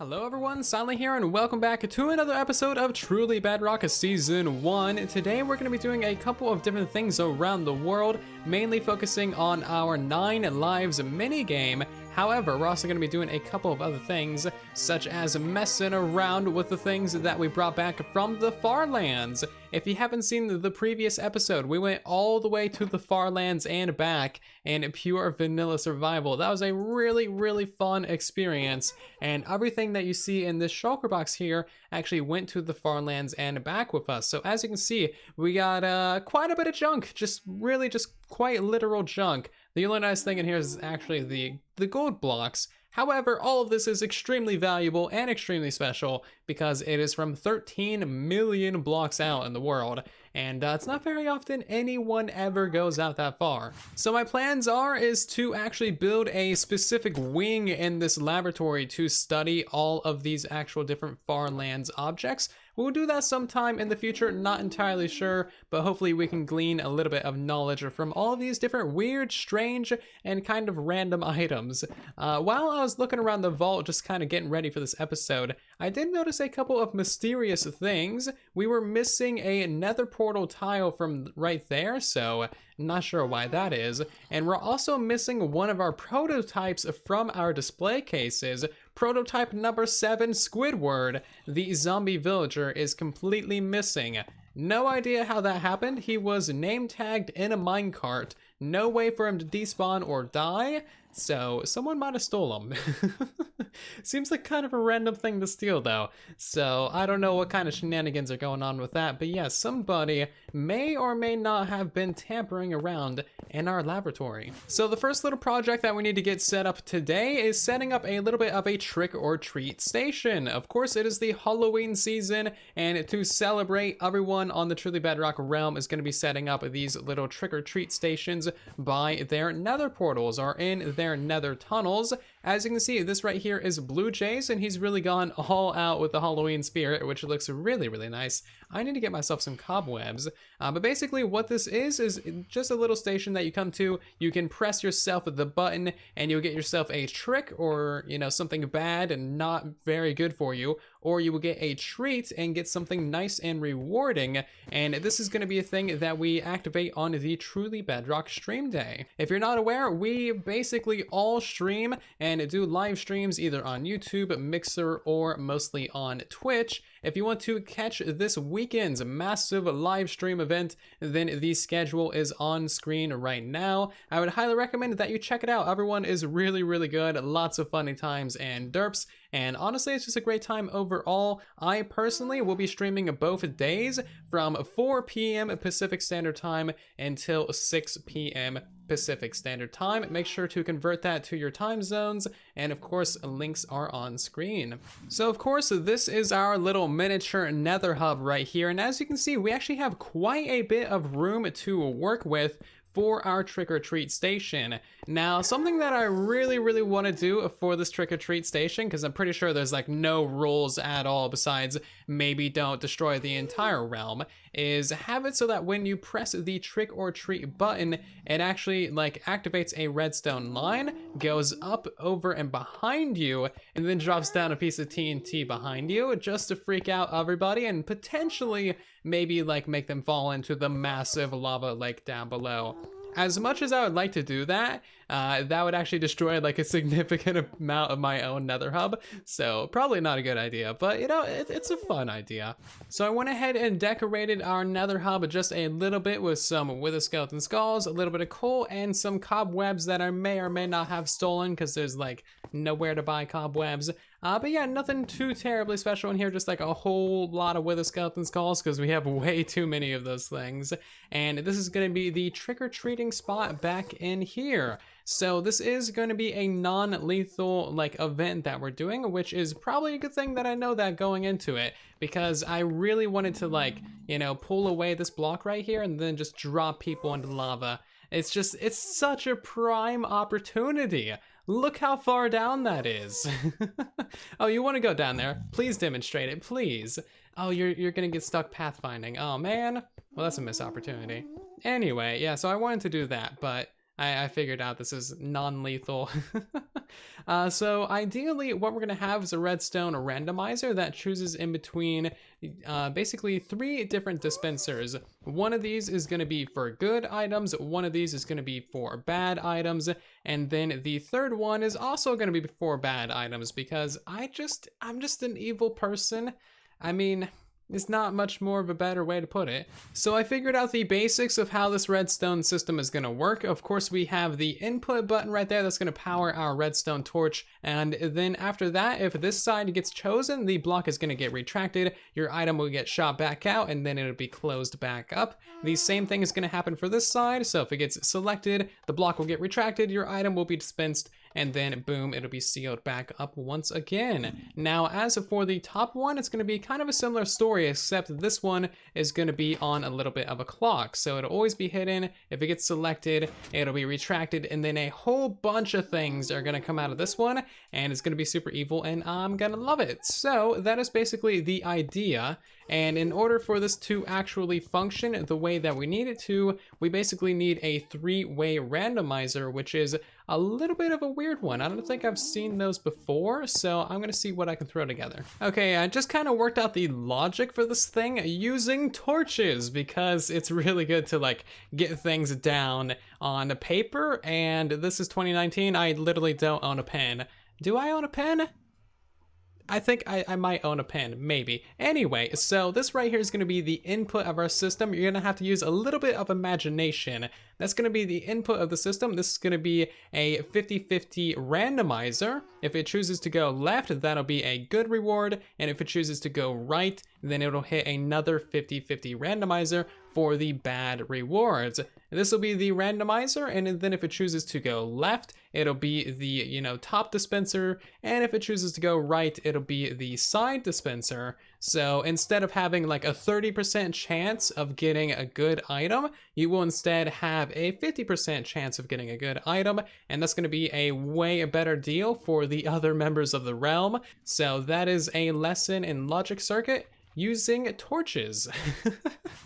Hello everyone, Silent here, and welcome back to another episode of Truly Bedrock Season 1. Today we're going to be doing a couple of different things around the world, mainly focusing on our 9 lives minigame. However, we're also going to be doing a couple of other things, such as messing around with the things that we brought back from the far lands. If you haven't seen the previous episode, we went all the way to the far lands and back in pure vanilla survival. That was a really fun experience, and everything that you see in this shulker box here actually went to the far lands and back with us. So as you can see, we got quite a bit of junk, just quite literal junk. The only nice thing in here is actually the gold blocks. However, all of this is extremely valuable and extremely special because it is from 13 million blocks out in the world, and it's not very often anyone ever goes out that far. So my plans is to actually build a specific wing in this laboratory to study all of these actual different far lands objects. We'll do that sometime in the future, not entirely sure, but hopefully we can glean a little bit of knowledge from all of these different weird, strange, and kind of random items. While I was looking around the vault, just kind of getting ready for this episode, I did notice a couple of mysterious things. We were missing a nether portal tile from right there, so not sure why that is. And we're also missing one of our prototypes from our display cases. Prototype number 7, Squidward, the zombie villager, is completely missing. No idea how that happened. He was name tagged in a minecart. No way for him to despawn or die, so someone might have stole him. Seems like kind of a random thing to steal though, so I don't know what kind of shenanigans are going on with that, but yeah, somebody may or may not have been tampering around in our laboratory. So the first little project that we need to get set up today is setting up a little bit of a trick or treat station. Of course, it is the Halloween season, and to celebrate, everyone on the Truly Bedrock realm is going to be setting up these little trick or treat stations by their nether portals or in their nether tunnels. As you can see, this right here is Blue Jays, and he's really gone all out with the Halloween spirit, which looks really nice. I need to get myself some cobwebs, but basically what this is just a little station that you come to. You can press yourself the button and you'll get yourself a trick, or something bad and not very good for you, or you will get a treat and get something nice and rewarding. And this is going to be a thing that we activate on the Truly Bedrock stream day. If you're not aware, we basically all stream and do live streams either on YouTube, Mixer, or mostly on Twitch. If you want to catch this weekend's massive live stream event, then the schedule is on screen right now. I would highly recommend that you check it out. Everyone is really good, lots of funny times and derps, and honestly, it's just a great time overall. I personally will be streaming both days from 4 p.m. Pacific Standard Time until 6 p.m. Pacific Standard Time. Make sure to convert that to your time zones, and of course, links are on screen. So of course, this is our little miniature nether hub right here, and as you can see, we actually have quite a bit of room to work with for our trick-or-treat station. Now, something that I really want to do for this trick-or-treat station, because I'm pretty sure there's like no rules at all besides maybe don't destroy the entire realm, is have it so that when you press the trick-or-treat button, it actually like activates a redstone line, goes up, over, and behind you, and then drops down a piece of TNT behind you just to freak out everybody and potentially maybe like make them fall into the massive lava lake down below. As much as I would like to do that, that would actually destroy like a significant amount of my own nether hub, so probably not a good idea, but it's a fun idea. So I went ahead and decorated our nether hub just a little bit with some wither skeleton skulls, a little bit of coal, and some cobwebs that I may or may not have stolen because there's like nowhere to buy cobwebs. But yeah, nothing too terribly special in here, just like a whole lot of wither skeleton skulls because we have way too many of those things. And this is going to be the trick-or-treating spot back in here. So this is going to be a non-lethal like event that we're doing, which is probably a good thing that I know that going into it, because I really wanted to like, pull away this block right here and then just drop people into lava. It's such a prime opportunity. Look how far down that is. Oh, you want to go down there? Please demonstrate it, please. Oh, you're gonna get stuck pathfinding. Oh man. Well, that's a missed opportunity. Anyway, yeah, so I wanted to do that, but I figured out this is non-lethal. So ideally, what we're gonna have is a redstone randomizer that chooses in between basically 3 different dispensers. One of these is gonna be for good items, one of these is gonna be for bad items, and then the third one is also gonna be for bad items because I'm just an evil person. I mean, it's not much more of a better way to put it. So I figured out the basics of how this redstone system is gonna work. Of course, we have the input button right there that's gonna power our redstone torch. And then after that, if this side gets chosen, the block is gonna get retracted, your item will get shot back out, and then it'll be closed back up. The same thing is gonna happen for this side. So if it gets selected, the block will get retracted, your item will be dispensed, and then boom, it'll be sealed back up once again. Now, as for the top one, it's gonna be kind of a similar story, except this one is gonna be on a little bit of a clock. So it'll always be hidden. If it gets selected, it'll be retracted, and then a whole bunch of things are gonna come out of this one, and it's gonna be super evil, and I'm gonna love it. So that is basically the idea. And in order for this to actually function the way that we need it to, we basically need a 3-way randomizer, which is a little bit of a weird one. I don't think I've seen those before, so I'm gonna see what I can throw together. Okay, I just kind of worked out the logic for this thing using torches because it's really good to like get things down on paper, and this is 2019. I literally don't own a pen. Do I own a pen? I think I might own a pen, maybe. Anyway, so this right here is going to be the input of our system. You're going to have to use a little bit of imagination. That's going to be the input of the system. This is going to be a 50-50 randomizer. If it chooses to go left, that'll be a good reward. And if it chooses to go right, then it'll hit another 50-50 randomizer for the bad rewards. This will be the randomizer, and then if it chooses to go left, it'll be the, top dispenser, and if it chooses to go right, it'll be the side dispenser. So instead of having like a 30% chance of getting a good item, you will instead have a 50% chance of getting a good item, and that's going to be a way better deal for the other members of the realm. So that is a lesson in logic circuit using torches.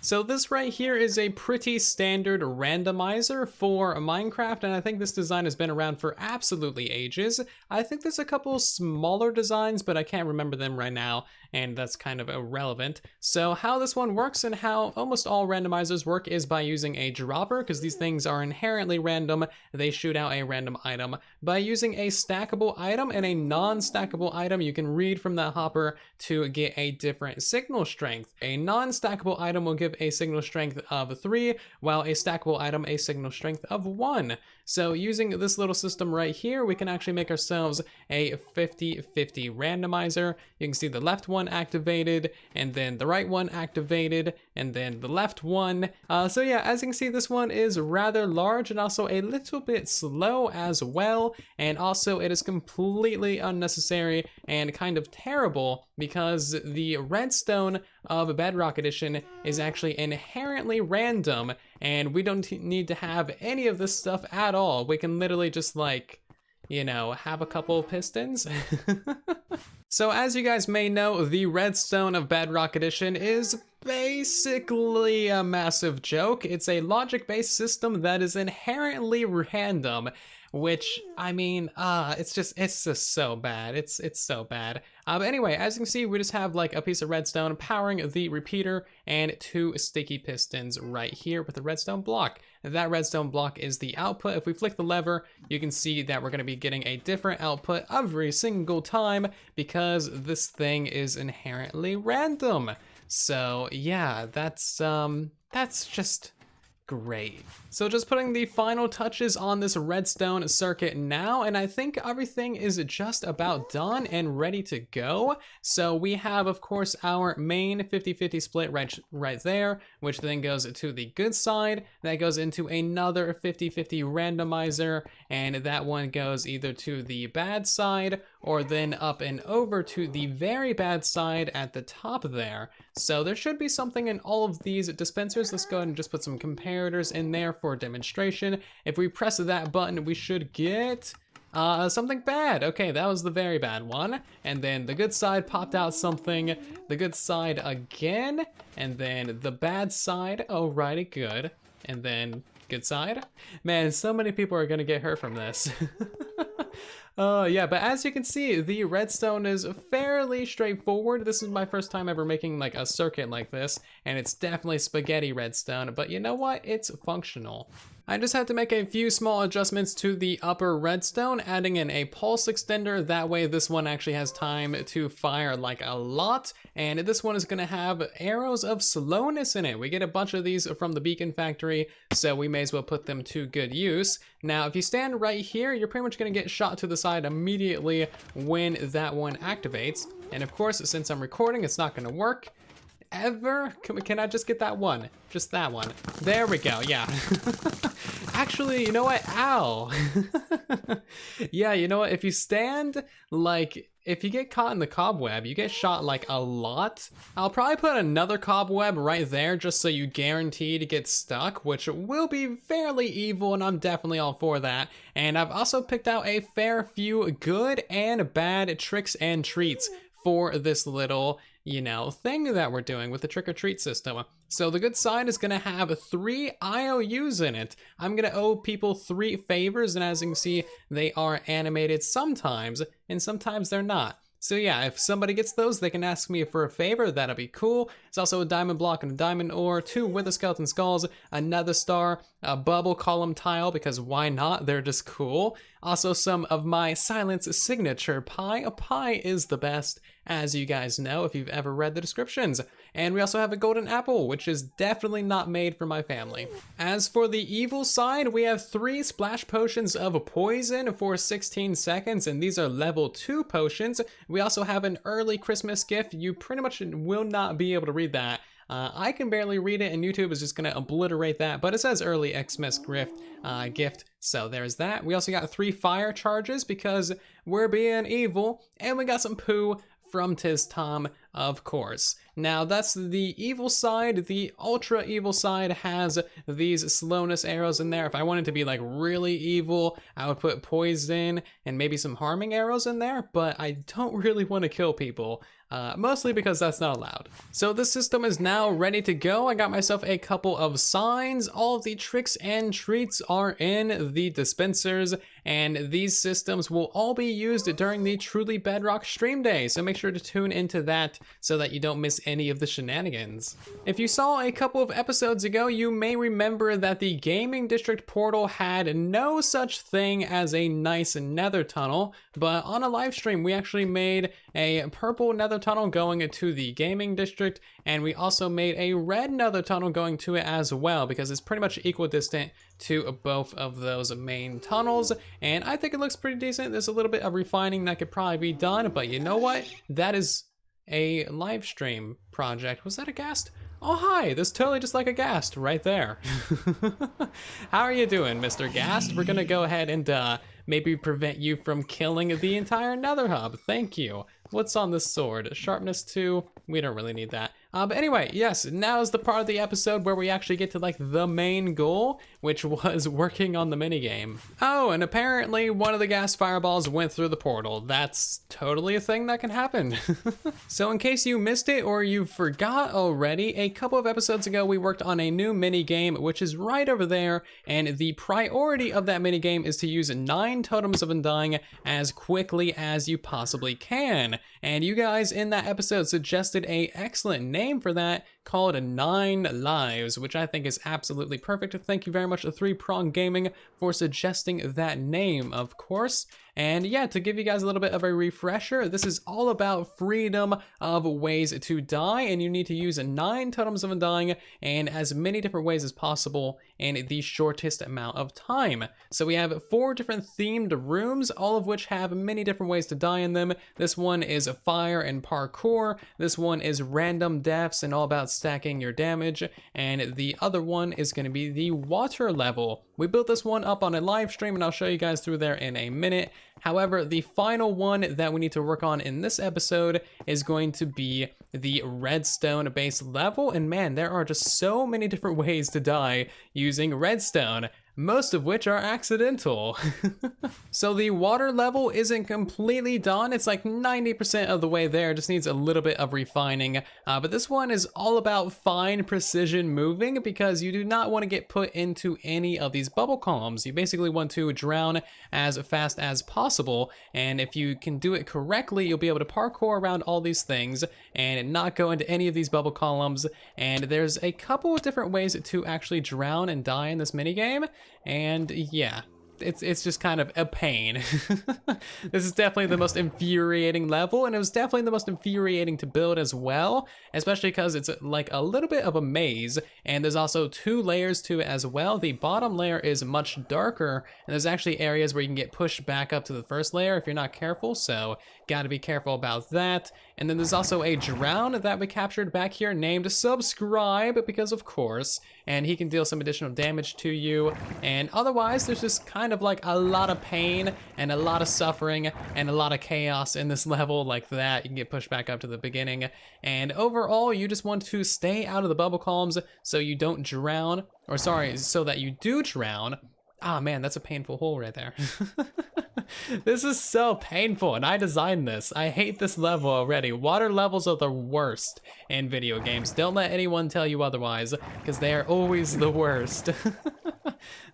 So this right here is a pretty standard randomizer for Minecraft, and I think this design has been around for absolutely ages. I think there's a couple smaller designs, but I can't remember them right now, and that's kind of irrelevant. So how this one works and how almost all randomizers work is by using a dropper, because these things are inherently random. They shoot out a random item. By using a stackable item and a non-stackable item, you can read from that hopper to get a different signal strength. A non-stackable item will give a signal strength of 3, while a stackable item a signal strength of 1. So using this little system right here, we can actually make ourselves a 50-50 randomizer. You can see the left one activated, and then the right one activated, and then the left one. So yeah, as you can see, this one is rather large and also a little bit slow as well. And also it is completely unnecessary and kind of terrible because the redstone of Bedrock Edition is actually inherently random, and we don't need to have any of this stuff at all. We can literally just like, have a couple of pistons. So as you guys may know, the redstone of Bedrock Edition is basically a massive joke. It's a logic-based system that is inherently random, which, I mean, it's just so bad. It's so bad. But anyway, as you can see, we just have like a piece of redstone powering the repeater and 2 sticky pistons right here with the redstone block. That redstone block is the output. If we flick the lever, you can see that we're going to be getting a different output every single time because this thing is inherently random. So yeah, that's just great. So just putting the final touches on this redstone circuit now, and I think everything is just about done and ready to go. So we have, of course, our main 50-50 split right there, which then goes to the good side. That goes into another 50-50 randomizer, and that one goes either to the bad side or then up and over to the very bad side at the top there. So there should be something in all of these dispensers. Let's go ahead and just put some comparators in there for demonstration. If we press that button, we should get something bad. Okay, that was the very bad one. And then the good side popped out something. The good side again. And then the bad side. Alrighty, good. And then Good side. Man, so many people are gonna get hurt from this. Yeah, but as you can see, the redstone is fairly straightforward. This is my first time ever making like a circuit like this, and it's definitely spaghetti redstone, but you know what? It's functional. I just had to make a few small adjustments to the upper redstone, adding in a pulse extender. That way this one actually has time to fire like a lot. And this one is gonna have arrows of slowness in it. We get a bunch of these from the beacon factory, so we may as well put them to good use. Now, if you stand right here, you're pretty much gonna get shot to the side immediately when that one activates. And of course, since I'm recording, it's not gonna work. Ever? Can I just get that one? Just that one. There we go, yeah. Actually, you know what? Ow. Yeah, you know what? If you stand, like, if you get caught in the cobweb, you get shot like a lot. I'll probably put another cobweb right there just so you guarantee to get stuck, which will be fairly evil, and I'm definitely all for that. And I've also picked out a fair few good and bad tricks and treats for this little, you know, thing that we're doing with the trick-or-treat system. So the good side is gonna have 3 IOUs in it. I'm gonna owe people 3 favors, and as you can see, they are animated sometimes, and sometimes they're not. So yeah, if somebody gets those, they can ask me for a favor, that'll be cool. There's also a diamond block and a diamond ore, 2 wither skeleton skulls, another star, a bubble column tile, because why not? They're just cool. Also some of my silence signature pie. A pie is the best, as you guys know if you've ever read the descriptions. And we also have a golden apple, which is definitely not made for my family. As for the evil side, we have 3 splash potions of poison for 16 seconds, and these are level 2 potions. We also have an early Christmas gift. You pretty much will not be able to read that. I can barely read it, and YouTube is just gonna obliterate that, but it says early Xmas gift, so there's that. We also got 3 fire charges because we're being evil, and we got some poo from Tiz Tom, of course. Now that's the evil side. The ultra evil side has these slowness arrows in there. If I wanted to be like really evil, I would put poison and maybe some harming arrows in there, but I don't really want to kill people. Mostly because that's not allowed. So this system is now ready to go. I got myself a couple of signs. All of the tricks and treats are in the dispensers, and these systems will all be used during the Truly Bedrock stream day. So make sure to tune into that so that you don't miss any of the shenanigans. If you saw a couple of episodes ago, you may remember that the gaming district portal had no such thing as a nice nether tunnel, but on a live stream, we actually made a purple nether tunnel going to the gaming district, and we also made a red nether tunnel going to it as well, because it's pretty much equidistant to both of those main tunnels, and I think it looks pretty decent. There's a little bit of refining that could probably be done, but you know what? That is a live stream project. Was that a ghast? Oh, hi, that's totally just like a ghast right there. How are you doing, Mr. Ghast? We're gonna go ahead and maybe prevent you from killing the entire nether hub. Thank you. What's on this sword? Sharpness 2? We don't really need that. But anyway, yes, now is the part of the episode where we actually get to like the main goal, which was working on the minigame. Oh, and apparently one of the gas fireballs went through the portal. That's totally a thing that can happen. So in case you missed it or you forgot already, a couple of episodes ago we worked on a new minigame, which is right over there, and the priority of that minigame is to use 9 totems of undying as quickly as you possibly can. And you guys in that episode suggested a excellent name for that called 9 Lives, which I think is absolutely perfect. Thank you very much to 3Prong Gaming for suggesting that name, of course. And yeah, to give you guys a little bit of a refresher, this is all about freedom of ways to die, and you need to use 9 totems of undying and as many different ways as possible in the shortest amount of time. So we have 4 different themed rooms, all of which have many different ways to die in them. This one is fire and parkour, this one is random deaths and all about stacking your damage, and the other one is going to be the water level. We built this one up on a live stream, and I'll show you guys through there in a minute. However, the final one that we need to work on in this episode is going to be the redstone base level, and man, there are just so many different ways to die using redstone. most of which are accidental. So the water level isn't completely done. It's like 90% of the way there, just needs a little bit of refining. But this one is all about fine precision moving because you do not want to get put into any of these bubble columns. You basically want to drown as fast as possible. And if you can do it correctly, you'll be able to parkour around all these things and not go into any of these bubble columns. And there's a couple of different ways to actually drown and die in this minigame. And yeah, it's just kind of a pain. This is definitely the most infuriating level, and it was definitely the most infuriating to build as well, especially because it's like a little bit of a maze, and there's also 2 layers to it as well. The bottom layer is much darker, and there's actually areas where you can get pushed back up to the first layer if you're not careful, so gotta be careful about that. And then there's also a drown that we captured back here named Subscribe, because of course, and he can deal some additional damage to you. And otherwise, there's just kind of like a lot of pain and a lot of suffering and a lot of chaos in this level like that. You can get pushed back up to the beginning. And overall, you just want to stay out of the bubble columns so you don't drown, or sorry, so that you do drown. Ah, man, that's a painful hole right there. This is so painful, and I designed this. I hate this level already. Water levels are the worst in video games. Don't let anyone tell you otherwise, because they are always the worst.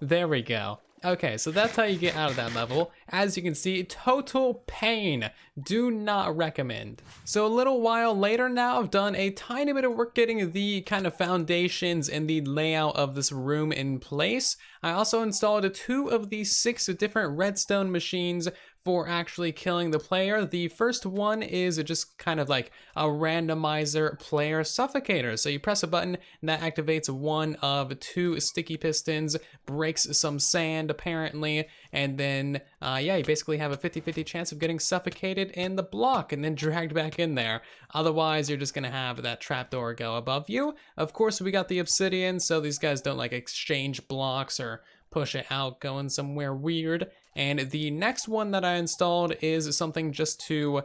There we go. Okay, so that's how you get out of that level. As you can see, total pain. Do not recommend. So a little while later now, I've done a tiny bit of work getting the kind of foundations and the layout of this room in place. I also installed 2 of the 6 different redstone machines for actually killing the player. The first one is just kind of like a randomizer player suffocator. So you press a button and that activates one of 2 sticky pistons, breaks some sand apparently, and then yeah, you basically have a 50-50 chance of getting suffocated in the block and then dragged back in there. Otherwise, you're just gonna have that trapdoor go above you. Of course, we got the obsidian, so these guys don't like exchange blocks or push it out going somewhere weird. And the next one that I installed is something just to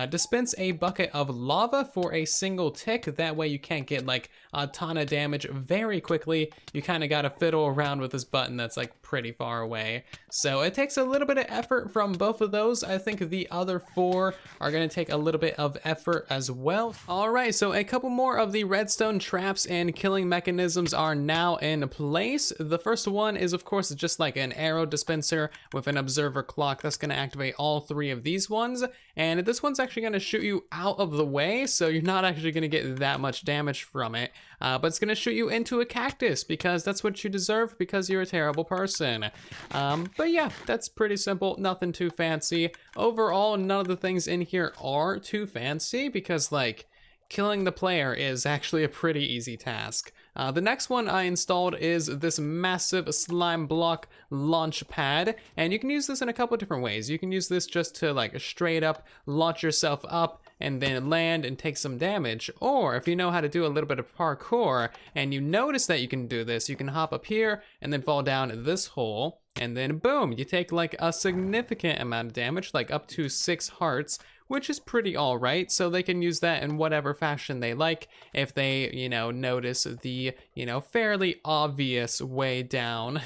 dispense a bucket of lava for a single tick. That way you can't get like a ton of damage very quickly. You kind of got to fiddle around with this button that's like pretty far away. So it takes a little bit of effort from both of those. I think the other 4 are going to take a little bit of effort as well. All right, so a couple more of the redstone traps and killing mechanisms are now in place. The first one is of course just like an arrow dispenser with an observer clock that's going to activate all 3 of these ones, and this one's actually going to shoot you out of the way, so you're not actually going to get that much damage from it, but it's going to shoot you into a cactus because that's what you deserve because you're a terrible person. But yeah, that's pretty simple, nothing too fancy. Overall, none of the things in here are too fancy because like killing the player is actually a pretty easy task. The next one I installed is this massive slime block launch pad, and you can use this in a couple different ways. You can use this just to like straight up launch yourself up and then land and take some damage, or if you know how to do a little bit of parkour and you notice that you can do this, you can hop up here and then fall down this hole, and then boom, you take like a significant amount of damage, like up to 6 hearts, which is pretty all right. So they can use that in whatever fashion they like if they, you know, notice the, you know, fairly obvious way down.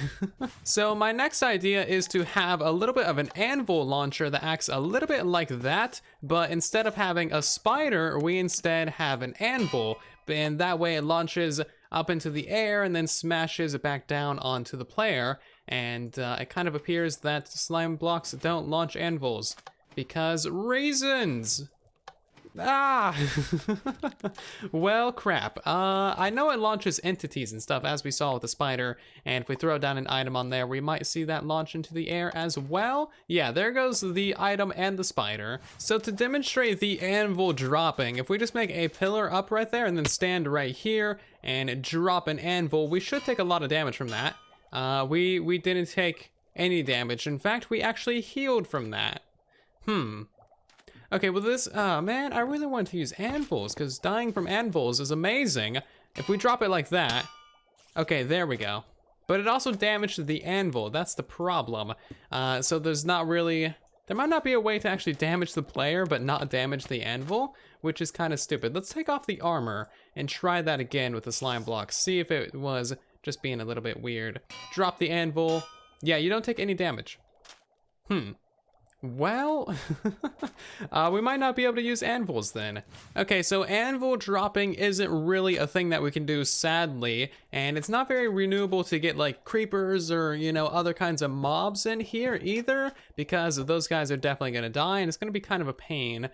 So my next idea is to have a little bit of an anvil launcher that acts a little bit like that, but instead of having a spider, we instead have an anvil, and that way it launches up into the air and then smashes back down onto the player. And it kind of appears that slime blocks don't launch anvils. Because reasons. Ah! Well, crap. I know it launches entities and stuff, as we saw with the spider, and if we throw down an item on there, we might see that launch into the air as well. Yeah, there goes the item and the spider. So to demonstrate the anvil dropping, if we just make a pillar up right there and then stand right here and drop an anvil, we should take a lot of damage from that. We didn't take any damage. In fact, we actually healed from that. Okay, well this, man, I really want to use anvils because dying from anvils is amazing. If we drop it like that, okay, there we go. But it also damaged the anvil, that's the problem. So there's not really, there might not be a way to actually damage the player but not damage the anvil, which is kind of stupid. Let's take off the armor and try that again with the slime block. See if it was Just being a little bit weird. Drop the anvil. Yeah, you don't take any damage. Well, we might not be able to use anvils then. Okay, so anvil dropping isn't really a thing that we can do, sadly, and it's not very renewable to get like creepers or, you know, other kinds of mobs in here either, because those guys are definitely gonna die and it's gonna be kind of a pain.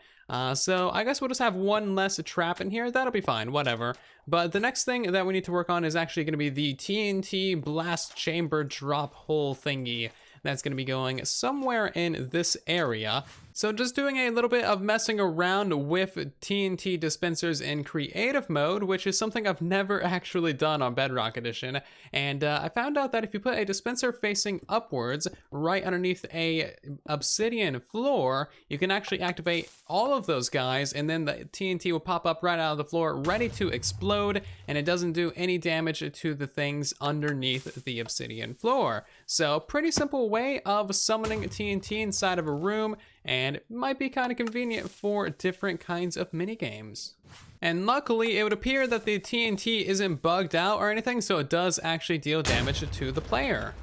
So I guess we'll just have one less trap in here. That'll be fine, whatever. But the next thing that we need to work on is actually gonna be the TNT blast chamber drop hole thingy. That's going to be going somewhere in this area. So just doing a little bit of messing around with TNT dispensers in creative mode, which is something I've never actually done on Bedrock Edition. And I found out that if you put a dispenser facing upwards right underneath a obsidian floor, you can actually activate all of those guys, and then the TNT will pop up right out of the floor ready to explode, and it doesn't do any damage to the things underneath the obsidian floor. So pretty simple way of summoning TNT inside of a room, and it might be kind of convenient for different kinds of mini games. And luckily, it would appear that the TNT isn't bugged out or anything, so it does actually deal damage to the player.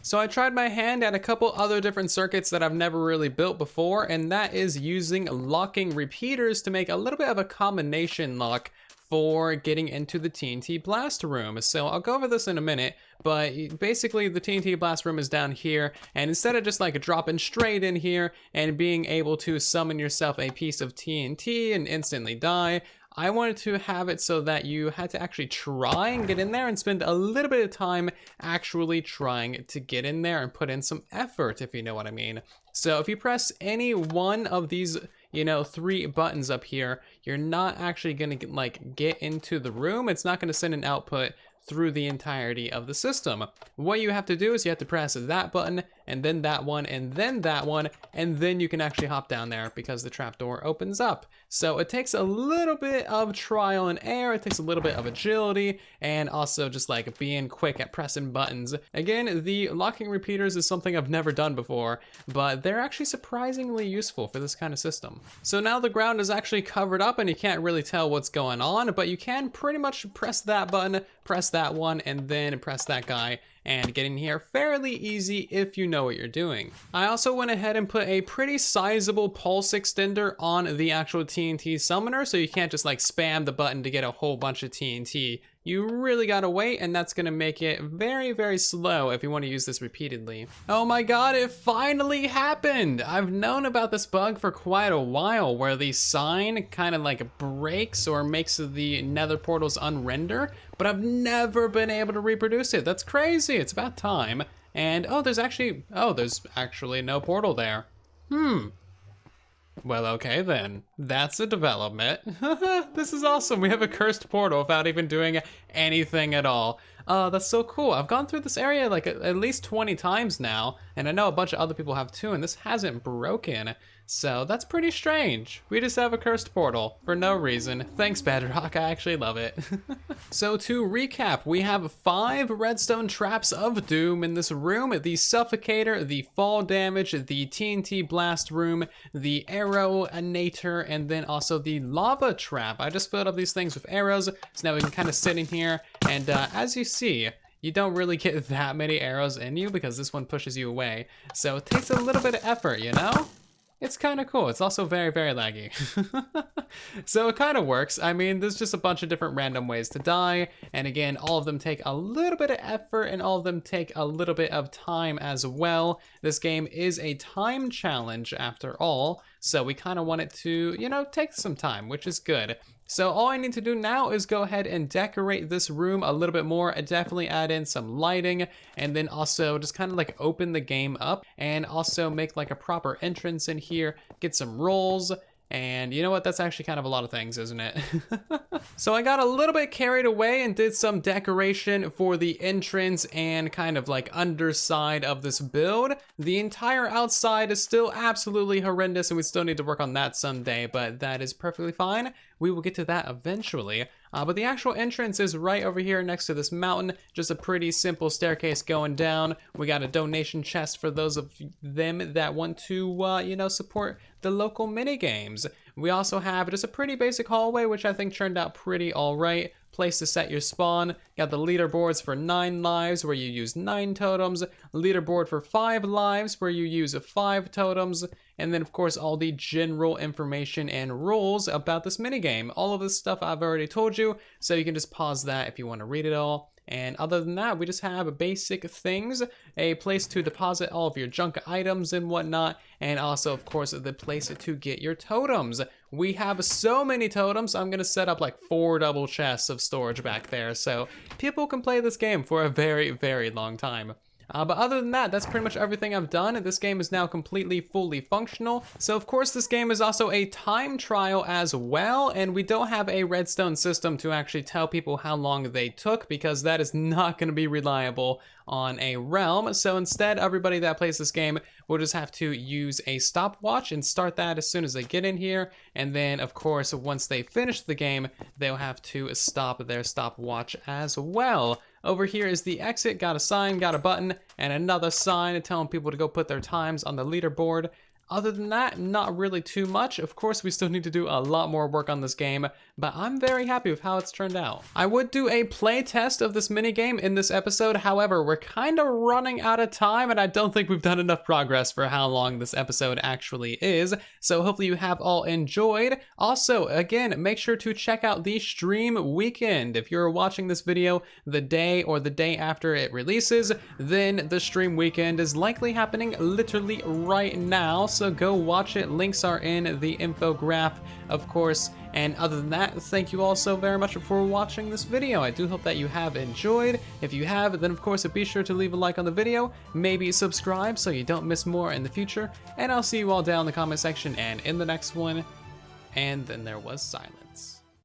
So I tried my hand at a couple other different circuits that I've never really built before, and that is using locking repeaters to make a little bit of a combination lock for getting into the TNT blast room. So I'll go over this in a minute, but basically the TNT blast room is down here, and instead of just like dropping straight in here and being able to summon yourself a piece of TNT and instantly die, I wanted to have it so that you had to actually try and get in there and spend a little bit of time actually trying to get in there and put in some effort, if you know what I mean. So if you press any one of these, you know, 3 buttons up here, you're not actually gonna get into the room. It's not gonna send an output through the entirety of the system. What you have to do is you have to press that button, and then that one, and then that one, and then you can actually hop down there because the trapdoor opens up. So it takes a little bit of trial and error, it takes a little bit of agility, and also just like being quick at pressing buttons. Again, the locking repeaters is something I've never done before, but they're actually surprisingly useful for this kind of system. So now the ground is actually covered up and you can't really tell what's going on, but you can pretty much press that button, press that one, and then press that guy, and get in here fairly easy if you know what you're doing. I also went ahead and put a pretty sizable pulse extender on the actual TNT summoner, so you can't just like spam the button to get a whole bunch of TNT. You really gotta wait, and that's gonna make it very, very slow if you wanna use this repeatedly. Oh my god, it finally happened! I've known about this bug for quite a while, where the sign kind of like breaks or makes the nether portals unrender, but I've never been able to reproduce it. That's crazy, it's about time. And there's actually no portal there. Well, okay then. That's a development. This is awesome. We have a cursed portal without even doing anything at all. That's so cool. I've gone through this area like at least 20 times now, and I know a bunch of other people have too, and this hasn't broken. So that's pretty strange. We just have a cursed portal for no reason. Thanks, Bedrock. I actually love it. So to recap, we have 5 redstone traps of doom in this room: the suffocator, the fall damage, the TNT blast room, the arrow-nator, and then also the lava trap. I just filled up these things with arrows, so now we can kind of sit in here, and as you see, you don't really get that many arrows in you because this one pushes you away. So it takes a little bit of effort, you know? It's kind of cool. It's also very, very laggy. So it kind of works. I mean, there's just a bunch of different random ways to die. And again, all of them take a little bit of effort and all of them take a little bit of time as well. This game is a time challenge after all. So we kind of want it to, you know, take some time, which is good. So all I need to do now is go ahead and decorate this room a little bit more. I definitely add in some lighting, and then also just kind of like open the game up and also make like a proper entrance in here, get some rolls. And you know what, that's actually kind of a lot of things, isn't it? So I got a little bit carried away and did some decoration for the entrance and kind of like underside of this build. The entire outside is still absolutely horrendous and we still need to work on that someday, but that is perfectly fine. We will get to that eventually. But the actual entrance is right over here next to this mountain. Just a pretty simple staircase going down. We got a donation chest for those of them that want to, you know, support the local mini games. We also have just a pretty basic hallway, which I think turned out pretty all right. place to set your spawn. Got the leaderboards for 9 lives where you use 9 totems, leaderboard for 5 lives where you use 5 totems, and then of course all the general information and rules about this minigame. All of this stuff I've already told you, so you can just pause that if you want to read it all. And other than that, we just have basic things, a place to deposit all of your junk items and whatnot, and also, of course, the place to get your totems. We have so many totems, I'm gonna set up like 4 double chests of storage back there, so people can play this game for a very, very long time. But other than that, that's pretty much everything I've done. This game is now completely, fully functional. So of course, this game is also a time trial as well, and we don't have a redstone system to actually tell people how long they took, because that is not going to be reliable on a realm. So instead, everybody that plays this game will just have to use a stopwatch and start that as soon as they get in here. And then, of course, once they finish the game, they'll have to stop their stopwatch as well. Over here is the exit, got a sign, got a button, and another sign telling people to go put their times on the leaderboard. Other than that, not really too much. Of course, we still need to do a lot more work on this game, but I'm very happy with how it's turned out. I would do a play test of this minigame in this episode. However, we're kind of running out of time, and I don't think we've done enough progress for how long this episode actually is. So hopefully you have all enjoyed. Also, again, make sure to check out the stream weekend. If you're watching this video the day or the day after it releases, then the stream weekend is likely happening literally right now. So go watch it. Links are in the infograph, of course. And other than that, thank you all so very much for watching this video. I do hope that you have enjoyed. If you have, then of course be sure to leave a like on the video, maybe subscribe so you don't miss more in the future. And I'll see you all down in the comment section and in the next one. And then there was silence.